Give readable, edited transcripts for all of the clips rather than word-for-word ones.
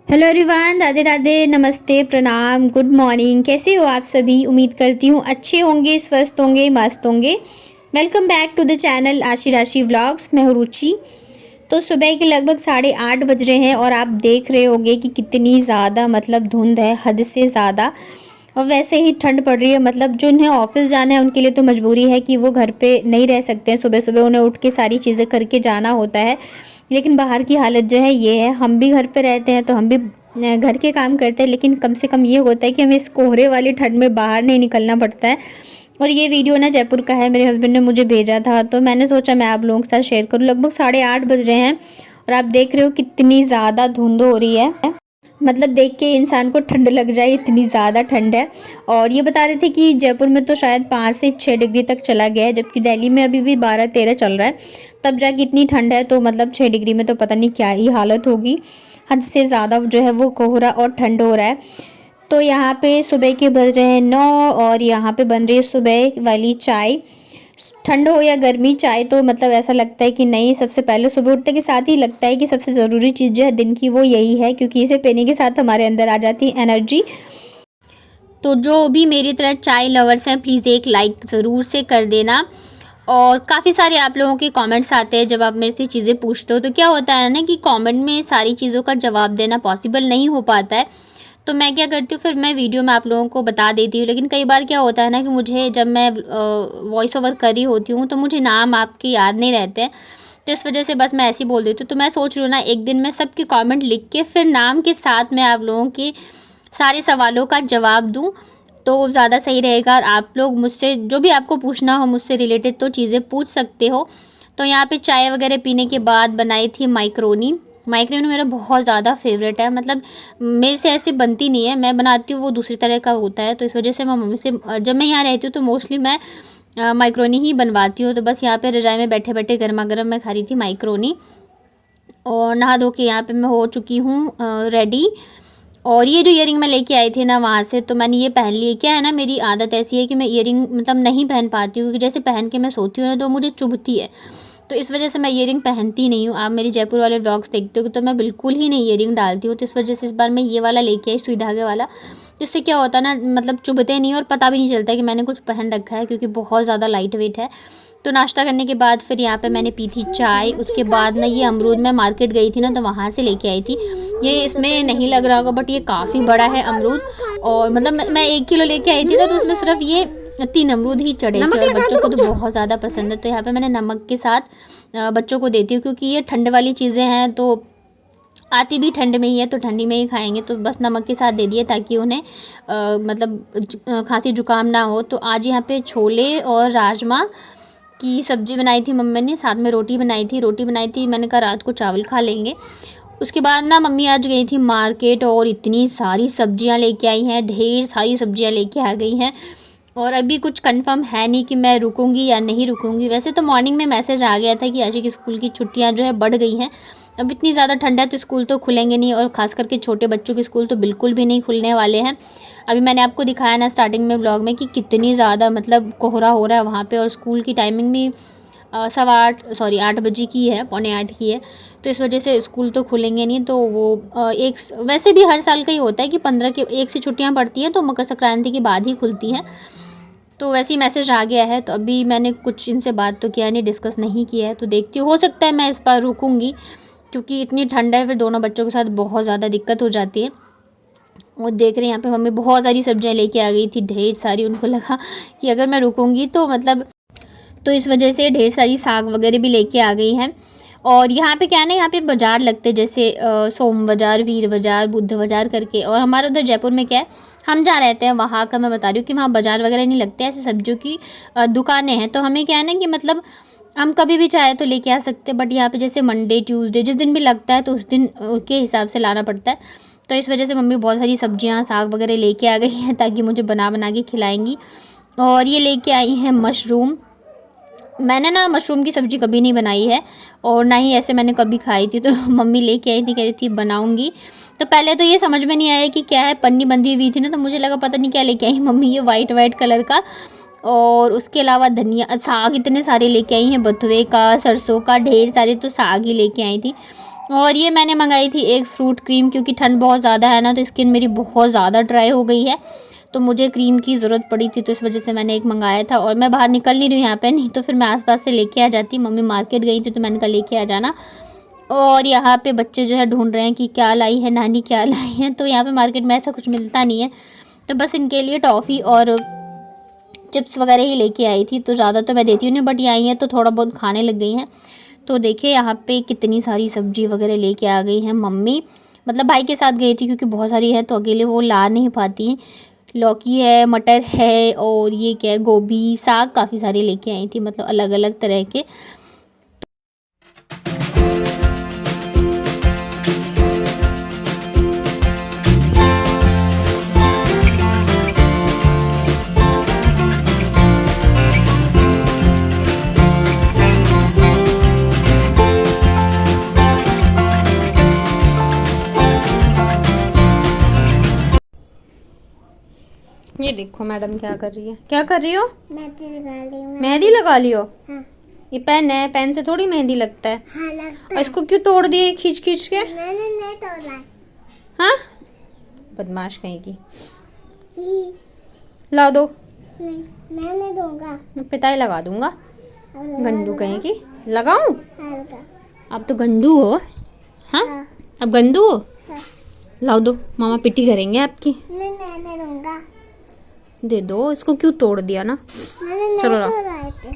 Hello everyone, Radhe Radhe, नमस्ते, प्रणाम, good morning. कैसे हो आप सभी? उम्मीद करती हूँ अच्छे होंगे, स्वस्थ होंगे, मस्त होंगे। Welcome back to the channel Ashi Rashi vlogs. मैं हूँ रुचि। तो सुबह के लगभग 8:30 बज रहे हैं और आप देख रहे होंगे कि कितनी ज़्यादा मतलब धुंध है, हद से ज़्यादा। और वैसे ही ठंड पड़ रही है। मतलब जो उन्हें ऑफिस जाना है उनके लिए तो मजबूरी है कि वो घर पे नहीं रह सकते हैं। सुबह सुबह उन्हें उठ के सारी चीज़ें करके जाना होता है। लेकिन बाहर की हालत जो है ये है, हम भी घर पे रहते हैं तो हम भी घर के काम करते हैं, लेकिन कम से कम ये होता है कि हमें इस कोहरे वाली ठंड में बाहर नहीं निकलना पड़ता है। और ये वीडियो ना जयपुर का है, मेरे हस्बैंड ने मुझे भेजा था तो मैंने सोचा मैं आप लोगों के साथ शेयर करूँ। लगभग 8:30 बज रहे हैं और आप देख रहे हो कितनी ज़्यादा धुंध हो रही है। मतलब देख के इंसान को ठंड लग जाए, इतनी ज़्यादा ठंड है। और ये बता रहे थे कि जयपुर में तो शायद 5 से 6 डिग्री तक चला गया है, जबकि दिल्ली में अभी भी 12-13 चल रहा है। तब जाके इतनी ठंड है, तो मतलब 6 डिग्री में तो पता नहीं क्या ही हालत होगी। हद से ज़्यादा जो है वो कोहरा और ठंड हो रहा है। तो यहाँ पे सुबह के बज रहे हैं 9 और यहाँ पे बन रही है सुबह वाली चाय। ठंड हो या गर्मी, चाय तो मतलब ऐसा लगता है कि नहीं, सबसे पहले सुबह उठने के साथ ही लगता है कि सबसे ज़रूरी चीज़ जो है दिन की वो यही है, क्योंकि इसे पीने के साथ हमारे अंदर आ जाती है एनर्जी। तो जो भी मेरी तरह चाय लवर्स हैं, प्लीज़ एक लाइक ज़रूर से कर देना। और काफ़ी सारे आप लोगों के कमेंट्स आते हैं जब आप मेरे से चीज़ें पूछते हो, तो क्या होता है ना कि कमेंट में सारी चीज़ों का जवाब देना पॉसिबल नहीं हो पाता है। तो मैं क्या करती हूँ, फिर मैं वीडियो में आप लोगों को बता देती हूँ। लेकिन कई बार क्या होता है ना कि मुझे जब मैं वॉइस ओवर कर रही होती हूँ तो मुझे नाम आपके याद नहीं रहते हैं। तो इस वजह से बस मैं ऐसे ही बोल देती हूँ। तो मैं सोच रही हूँ ना, एक दिन मैं सबके कमेंट लिख के फिर नाम के साथ मैं आप लोगों के सारे सवालों का जवाब दूँ, तो ज़्यादा सही रहेगा। और आप लोग मुझसे जो भी आपको पूछना हो मुझसे रिलेटेड तो चीज़ें पूछ सकते हो। तो यहाँ पे चाय वगैरह पीने के बाद बनाई थी माइक्रोनी। माइक्रोनी मेरा बहुत ज़्यादा फेवरेट है। मतलब मेरे से ऐसी बनती नहीं है, मैं बनाती हूँ वो दूसरी तरह का होता है। तो इस वजह से मैं मम्मी से, जब मैं यहाँ रहती हूँ तो मोस्टली मैं माइक्रोनी ही बनवाती हूँ। तो बस यहाँ पे रजाई में बैठे बैठे गर्मा गर्म मैं खा रही थी माइक्रोनी। और नहा धो के यहाँ पे मैं हो चुकी हूँ रेडी। और ये जो ईयरिंग मैं लेके आई थी ना वहाँ से, तो मैंने ये पहन ली। क्या है ना, मेरी आदत ऐसी है कि मैं ईयरिंग मतलब नहीं पहन पाती हूँ, क्योंकि जैसे पहन के मैं सोती हूँ ना तो मुझे चुभती है। तो इस वजह से मैं ईयरिंग पहनती नहीं हूँ। आप मेरी जयपुर वाले व्लॉग्स देखते हो तो मैं बिल्कुल ही नहीं ईयरिंग डालती हूँ। तो इस वजह से इस बार मैं ये वाला लेके आई, सुई धागे वाला। जिससे क्या होता है ना, मतलब चुभते नहीं और पता भी नहीं चलता कि मैंने कुछ पहन रखा है, क्योंकि बहुत ज़्यादा लाइट वेट है। तो नाश्ता करने के बाद फिर यहाँ पे मैंने पी थी चाय। उसके बाद ना ये अमरूद मैं मार्केट गई थी ना तो वहाँ से लेके आई थी। ये इसमें नहीं लग रहा होगा बट ये काफ़ी बड़ा है अमरूद। और मतलब मैं 1 किलो लेके आई थी ना, तो उसमें सिर्फ ये 3 अमरूद ही चढ़े थे। और बच्चों को तो बहुत ज़्यादा पसंद है, तो यहाँ पे मैंने नमक के साथ बच्चों को देती हूँ, क्योंकि ये ठंड वाली चीज़ें हैं तो आती भी ठंड में ही है, तो ठंडी में ही खाएंगे। तो बस नमक के साथ दे दिए ताकि उन्हें मतलब खांसी जुकाम ना हो। तो आज यहाँ पे छोले और राजमा की सब्ज़ी बनाई थी मम्मी ने, साथ में रोटी बनाई थी। मैंने कहा रात को चावल खा लेंगे। उसके बाद ना मम्मी आज गई थी मार्केट और इतनी सारी सब्जियां लेके आई हैं, ढेर सारी सब्जियां लेके आ गई हैं। और अभी कुछ कंफर्म है नहीं कि मैं रुकूंगी या नहीं रुकूंगी। वैसे तो मॉर्निंग में मैसेज आ गया था कि आशी की स्कूल की छुट्टियां जो है बढ़ गई हैं। अब इतनी ज़्यादा ठंड है तो स्कूल तो खुलेंगे नहीं, और ख़ास करके छोटे बच्चों के स्कूल तो बिल्कुल भी नहीं खुलने वाले हैं। अभी मैंने आपको दिखाया ना स्टार्टिंग में ब्लॉग में कि कितनी ज़्यादा मतलब कोहरा हो रहा है वहाँ पे। और स्कूल की टाइमिंग भी 8 बजे की है, 7:45 की है। तो इस वजह से स्कूल तो खुलेंगे नहीं। तो वो वैसे भी हर साल का ही होता है कि 15 के 1 से छुट्टियाँ पड़ती हैं, तो मकर संक्रांति के बाद ही खुलती हैं। तो वैसे ही मैसेज आ गया है। तो अभी मैंने कुछ इनसे बात तो किया नहीं, डिस्कस नहीं किया है। तो देखती हूँ, हो सकता है मैं इस बार रुकूंगी, क्योंकि इतनी ठंड है फिर दोनों बच्चों के साथ बहुत ज़्यादा दिक्कत हो जाती है। और देख रहे हैं यहाँ पे मम्मी बहुत सारी सब्जियाँ लेके आ गई थी, ढेर सारी। उनको लगा कि अगर मैं रुकूंगी तो मतलब, तो इस वजह से ढेर सारी साग वगैरह भी लेके आ गई हैं। और यहाँ पे क्या है ना, यहाँ पे बाज़ार लगते हैं, जैसे सोम बाज़ार, वीर बाज़ार, बुद्ध बाज़ार करके। और हमारे उधर जयपुर में क्या है, हम जहाँ रहते हैं वहाँ का मैं बता रही हूँ कि वहाँ बाज़ार वगैरह नहीं लगते, ऐसे सब्जियों की दुकानें हैं। तो हमें क्या है ना कि मतलब हम कभी भी चाहे तो लेके आ सकते हैं। बट यहाँ पे जैसे मंडे ट्यूसडे जिस दिन भी लगता है तो उस दिन के हिसाब से लाना पड़ता है। तो इस वजह से मम्मी बहुत सारी सब्जियाँ साग वगैरह लेके आ गई हैं, ताकि मुझे बना बना के खिलाएंगी। और ये लेके आई हैं मशरूम। मैंने ना मशरूम की सब्ज़ी कभी नहीं बनाई है, और ना ही ऐसे मैंने कभी खाई थी। तो मम्मी लेके आई थी, कह रही थी बनाऊंगी। तो पहले तो ये समझ में नहीं आया कि क्या है, पन्नी बंधी हुई थी ना, तो मुझे लगा पता नहीं क्या लेके आई मम्मी, ये वाइट वाइट कलर का। और उसके अलावा धनिया, साग इतने सारे लेके आई हैं, बथुए का, सरसों का, ढेर सारे तो साग ही लेके आई थी। और ये मैंने मंगाई थी एक फ्रूट क्रीम, क्योंकि ठंड बहुत ज़्यादा है ना, तो स्किन मेरी बहुत ज़्यादा ड्राई हो गई है, तो मुझे क्रीम की ज़रूरत पड़ी थी, तो इस वजह से मैंने एक मंगाया था। और मैं बाहर निकल नहीं रही हूँ यहाँ पे, नहीं तो फिर मैं आसपास से लेके आ जाती। मम्मी मार्केट गई थी तो मैंने कहा लेके आ जाना। और यहाँ पे बच्चे जो है ढूंढ रहे हैं कि क्या लाई है नानी, क्या लाई है। तो यहाँ पे मार्केट में ऐसा कुछ मिलता नहीं है, तो बस इनके लिए टॉफ़ी और चिप्स वगैरह ही लेके आई थी। तो ज़्यादा तो मैं देती हूँ नहीं, बट ये आई हैं तो थोड़ा बहुत खाने लग गई हैं। तो देखिए यहाँ पे कितनी सारी सब्जी वगैरह लेके आ गई हैं मम्मी, मतलब भाई के साथ गई थी क्योंकि बहुत सारी है तो अकेले वो ला नहीं पाती हैं। लौकी है, मटर है, और ये क्या है, गोभी, साग काफ़ी सारे लेके आई थी, मतलब अलग अलग तरह के। ये देखो मैडम क्या कर रही है। क्या कर रही हो? मेहंदी लगा ली हूँ। मेहंदी लगा लियो? हाँ। ये पेन है, पेन से थोड़ी मेहंदी लगता है। हाँ लगता और इसको क्यों तोड़ दिए खींच खींच के? मैंने नहीं तोड़ा। हाँ, बदमाश कहीं की। ही। ला दो। नहीं, मैं नहीं दूंगा। मैं पिताई लगा दूंगा। अब गंदू कहीं की। लगाऊं? हाँ लगा। आप तो गंदू हो। हाँ, हाँ। अब गंदू हो। हाँ। लाओ दो, मामा पिटी करेंगे आपकी। नहीं मैं नहीं दूंगा। दे दो, इसको क्यों तोड़ दिया ना। मैंने नहीं चलो लाओ। तोड़ा इतने।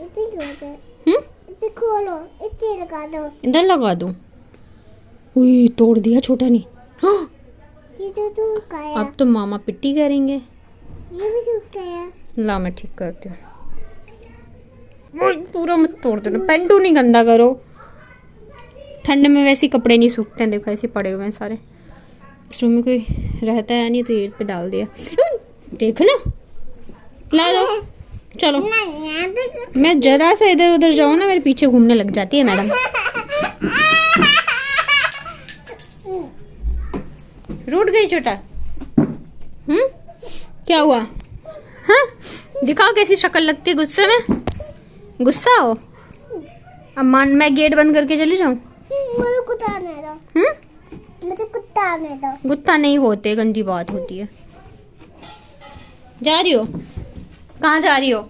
इतनी खोलो। इतनी खोलो। इतनी लगा दो। इधर लगा दूं? उई, तोड़ दिया, छोटा नहीं। हाँ, ये तो सूख गया। अब तो मामा पिट्टी करेंगे। ये भी सूख गया। ला मैं ठीक करती हूँ। ओए, पूरा मत तोड़ देना, पेंटू नहीं गंदा करो। ठंड में वैसे ही कपड़े नहीं सूखते हैं, देखो ऐसे पड़े हुए हैं सारे। इस रूम में कोई रहता है नहीं तो ये पे डाल दिया। देख ना, ला दो। चलो, नहीं यहाँ पे मैं जरा सा इधर उधर जाऊँ ना मेरे पीछे घूमने लग जाती है मैडम। रूठ गई छोटा। क्या हुआ? हाँ, दिखाओ कैसी शक्ल लगती है गुस्से में। गुस्सा हो? अब मान मैं गेट बंद करके चली जाऊं? मुझे कुत्ता नहीं दो। मुझे कुत्ता नहीं दो। गुस्सा नहीं होते, गंदी बात होती है। जा रही हो? कहाँ जा रही हो?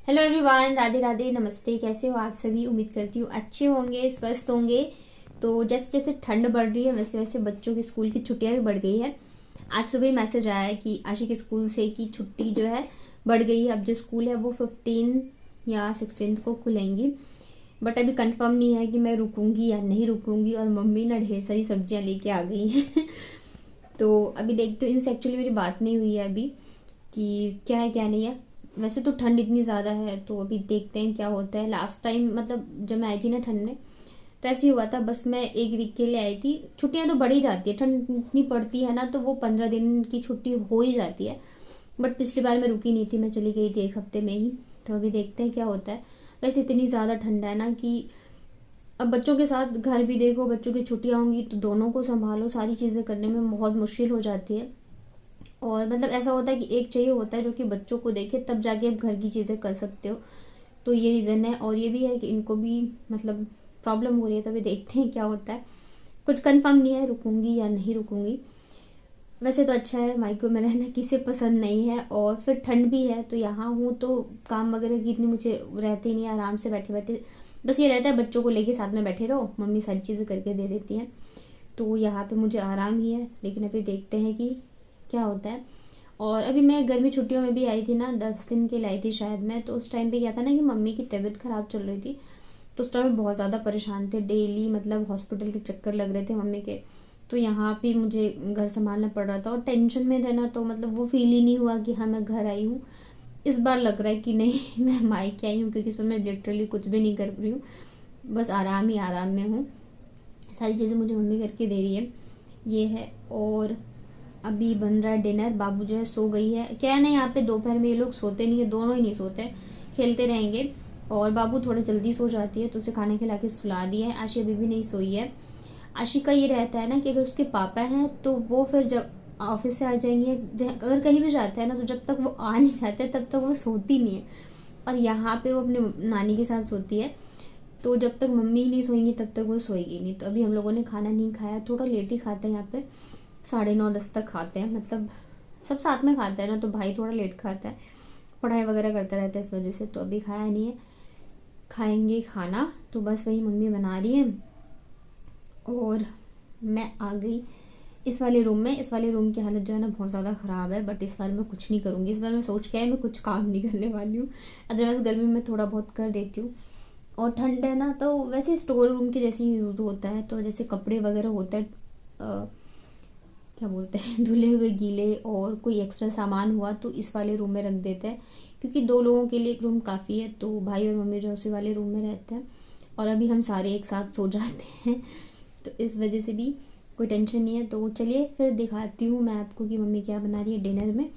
हेलो एवरीवन, राधे राधे, नमस्ते। कैसे हो आप सभी? उम्मीद करती हूँ अच्छे होंगे, स्वस्थ होंगे। तो जैसे जैसे ठंड बढ़ रही है वैसे वैसे बच्चों की स्कूल की छुट्टियां भी बढ़ गई है। आज सुबह ही मैसेज आया है कि आशी के स्कूल से कि छुट्टी जो है बढ़ गई है। अब जो स्कूल है वो 15 या 16 को खुलेंगी, बट अभी कंफर्म नहीं है कि मैं रुकूंगी या नहीं रुकूंगी। और मम्मी ना ढेर सारी सब्जियां लेके आ गई हैं। तो अभी देखते हो, इनसे एक्चुअली मेरी बात नहीं हुई है अभी कि क्या है क्या नहीं है। वैसे तो ठंड इतनी ज़्यादा है तो अभी देखते हैं क्या होता है। लास्ट टाइम मतलब जब मैं आई थी ना ठंड में तो ऐसे ही हुआ था, बस मैं एक वीक के लिए आई थी। छुट्टियां तो बढ़ ही जाती है, ठंड इतनी पड़ती है ना, तो वो 15 दिन की छुट्टी हो ही जाती है। बट पिछली बार मैं रुकी नहीं थी, मैं चली गई थी एक हफ्ते में ही। तो अभी देखते हैं क्या होता है। वैसे इतनी ज़्यादा ठंड है ना कि अब बच्चों के साथ घर भी देखो, बच्चों की छुट्टियां होंगी तो दोनों को संभालो, सारी चीज़ें करने में बहुत मुश्किल हो जाती है। और मतलब ऐसा होता है कि एक चाहिए होता है जो कि बच्चों को देखे, तब जाके आप घर की चीज़ें कर सकते हो। तो ये रीज़न है। और ये भी है कि इनको भी मतलब प्रॉब्लम हो रही है, तो अभी देखते हैं क्या होता है। कुछ कंफर्म नहीं है रुकूंगी या नहीं रुकूंगी। वैसे तो अच्छा है, मायके में रहना किसे पसंद नहीं है। और फिर ठंड भी है तो यहाँ हूँ तो काम वगैरह की इतनी मुझे रहती नहीं है, आराम से बैठे बैठे बस ये रहता है बच्चों को लेके साथ में बैठे रहो, मम्मी सारी चीज़ें करके दे देती हैं। तो यहाँ पे मुझे आराम ही है। लेकिन अभी देखते हैं कि क्या होता है। और अभी मैं गर्मी छुट्टियों में भी आई थी ना, 10 दिन के लिए आई थी शायद मैं। तो उस टाइम पे क्या था ना कि मम्मी की तबीयत खराब चल रही थी, तो उस टाइम बहुत ज़्यादा परेशान थे। डेली मतलब हॉस्पिटल के चक्कर लग रहे थे मम्मी के। तो यहाँ भी मुझे घर संभालना पड़ रहा था और टेंशन में थे ना, तो मतलब वो फील ही नहीं हुआ कि हाँ मैं घर आई हूँ। इस बार लग रहा है कि नहीं मैं मायके आई हूँ, क्योंकि इस बार मैं लिटरली कुछ भी नहीं कर रही हूँ, बस आराम ही आराम में हूँ। सारी चीज़ें मुझे मम्मी करके दे रही है, ये है। और अभी बन रहा है डिनर। बाबू जो है सो गई है। क्या है ना, यहाँ पे दोपहर में ये लोग सोते नहीं है, दोनों ही नहीं सोते, खेलते रहेंगे। और बाबू थोड़ा जल्दी सो जाती है तो उसे खाने खिला के सुला दिया है। आशी अभी भी नहीं सोई है। आशी का ये रहता है ना कि अगर उसके पापा हैं तो वो फिर जब ऑफिस से आ जाएंगे, अगर कहीं भी जाता है ना, तो जब तक वो आ नहीं जाते तब तक वो सोती नहीं है। और यहाँ पे वो अपने नानी के साथ सोती है, तो जब तक मम्मी नहीं सोएंगी तब तक वो सोएगी नहीं। तो अभी हम लोगों ने खाना नहीं खाया, थोड़ा लेट ही खाते हैं यहाँ पे, 9:30-10 तक खाते हैं, मतलब सब साथ में खाते हैं ना, तो भाई थोड़ा लेट खाता है, पढ़ाई वगैरह करता रहता है इस वजह से। तो अभी खाया नहीं है, खाएंगे खाना। तो बस वही मम्मी बना रही है और मैं आ गई इस वाले रूम में। इस वाले रूम की हालत जो है ना बहुत ज़्यादा ख़राब है, बट इस बार मैं कुछ नहीं करूँगी। इस बार मैं सोच के आई, मैं कुछ काम नहीं करने वाली हूँ। अदरवाइज गर्मी में थोड़ा बहुत कर देती हूँ, और ठंड है ना, तो वैसे स्टोर रूम के जैसे ही यूज़ होता है। तो जैसे कपड़े वगैरह होते हैं, क्या बोलते हैं, धुले हुए गीले, और कोई एक्स्ट्रा सामान हुआ तो इस वाले रूम में रख देते हैं, क्योंकि 2 लोगों के लिए एक रूम काफ़ी है। तो भाई और मम्मी जो उसी वाले रूम में रहते हैं, और अभी हम सारे एक साथ सो जाते हैं, तो इस वजह से भी कोई टेंशन नहीं है। तो चलिए फिर दिखाती हूँ मैं आपको कि मम्मी क्या बना रही है डिनर में।